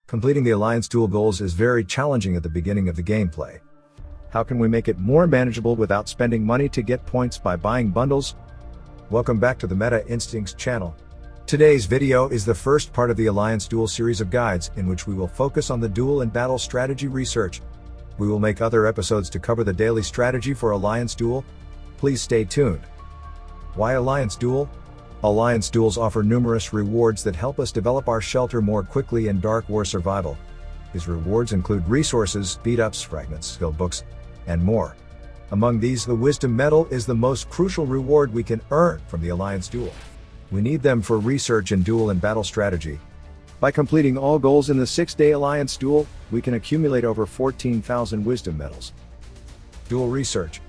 Completing the Alliance Duel goals is very challenging at the beginning of the gameplay. How can we make it more manageable without spending money to get points by buying bundles? Welcome back to the Meta Instincts channel. Today's video is the first part of the Alliance Duel series of guides in which we will focus on the Duel and Battle Strategy research. We will make other episodes to cover the daily strategy for Alliance Duel. Please stay tuned. Why Alliance Duel? Alliance Duels offer numerous rewards that help us develop our shelter more quickly in Dark War survival. These rewards include resources, Speedups, Fragments, skill books, and more. Among these, the Wisdom Medal is the most crucial reward we can earn from the Alliance Duel. We need them for research in Duel and Battle Strategy. By completing all goals in the 6-day Alliance Duel, we can accumulate over 14,000 Wisdom Medals. Duel Research.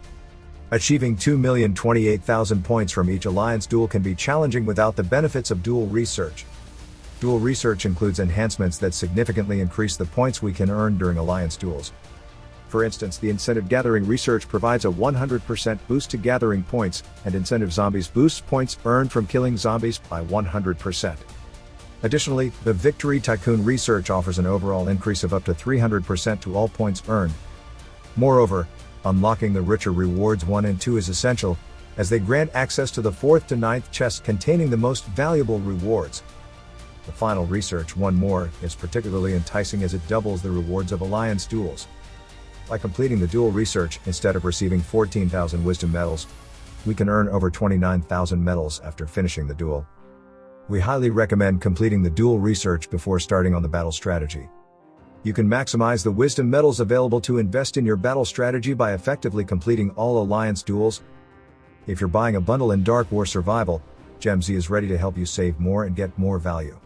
Achieving 2,028,000 points from each Alliance Duel can be challenging without the benefits of Duel Research. Duel Research includes enhancements that significantly increase the points we can earn during Alliance Duels. For instance, the Incentive Gathering Research provides a 100% boost to gathering points, and Incentive Zombies boosts points earned from killing zombies by 100%. Additionally, the Victory Tycoon Research offers an overall increase of up to 300% to all points earned. Moreover, unlocking the richer rewards 1 and 2 is essential, as they grant access to the 4th to 9th chests containing the most valuable rewards. The final research 1 more is particularly enticing as it doubles the rewards of Alliance Duels. By completing the Duel Research, instead of receiving 14,000 Wisdom Medals, we can earn over 29,000 medals after finishing the duel. We highly recommend completing the Duel Research before starting on the battle strategy. You can maximize the Wisdom Medals available to invest in your battle strategy by effectively completing all Alliance Duels. If you're buying a bundle in Dark War Survival, GemZ is ready to help you save more and get more value.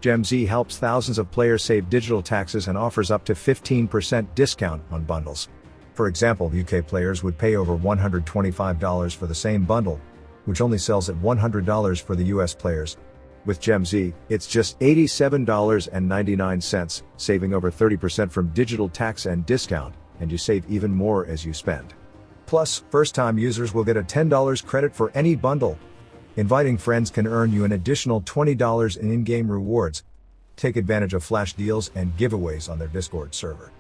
GemZ helps thousands of players save digital taxes and offers up to 15% discount on bundles. For example, UK players would pay over $125 for the same bundle, which only sells at $100 for the US players. With GemZ, it's just $87.99, saving over 30% from digital tax and discount, and you save even more as you spend. Plus, first-time users will get a $10 credit for any bundle. Inviting friends can earn you an additional $20 in in-game rewards. Take advantage of flash deals and giveaways on their Discord server.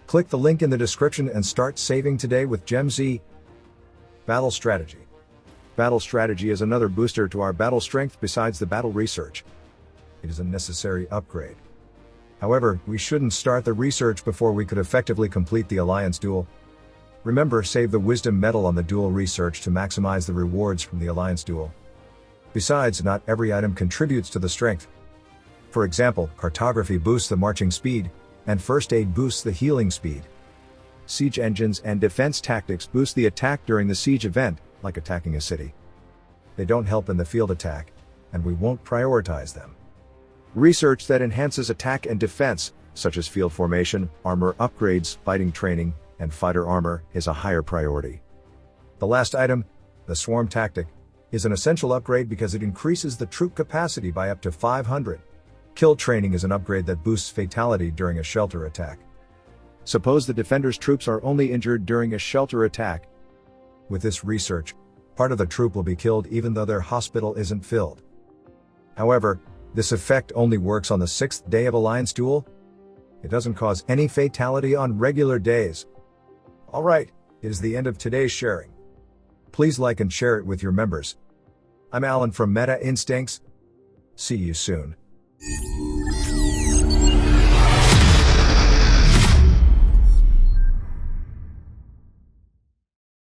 Click the link in the description and start saving today with GemZ. Battle Strategy. Battle Strategy is another booster to our battle strength besides the Battle Research. It is a necessary upgrade. However, we shouldn't start the research before we could effectively complete the Alliance Duel. Remember, save the Wisdom Medal on the Duel Research to maximize the rewards from the Alliance Duel. Besides, not every item contributes to the strength. For example, Cartography boosts the marching speed, and First Aid boosts the healing speed. Siege Engines and Defense Tactics boost the attack during the siege event, like attacking a city. They don't help in the field attack, and we won't prioritize them. Research that enhances attack and defense, such as field formation, armor upgrades, fighting training, and fighter armor, is a higher priority. The last item, the Swarm Tactic, is an essential upgrade because it increases the troop capacity by up to 500. Kill Training is an upgrade that boosts fatality during a shelter attack. Suppose the defender's troops are only injured during a shelter attack. With this research, part of the troop will be killed even though their hospital isn't filled. However, this effect only works on the 6th day of Alliance Duel. It doesn't cause any fatality on regular days. Alright, it is the end of today's sharing. Please like and share it with your members. I'm Alan from Meta Instincts. See you soon.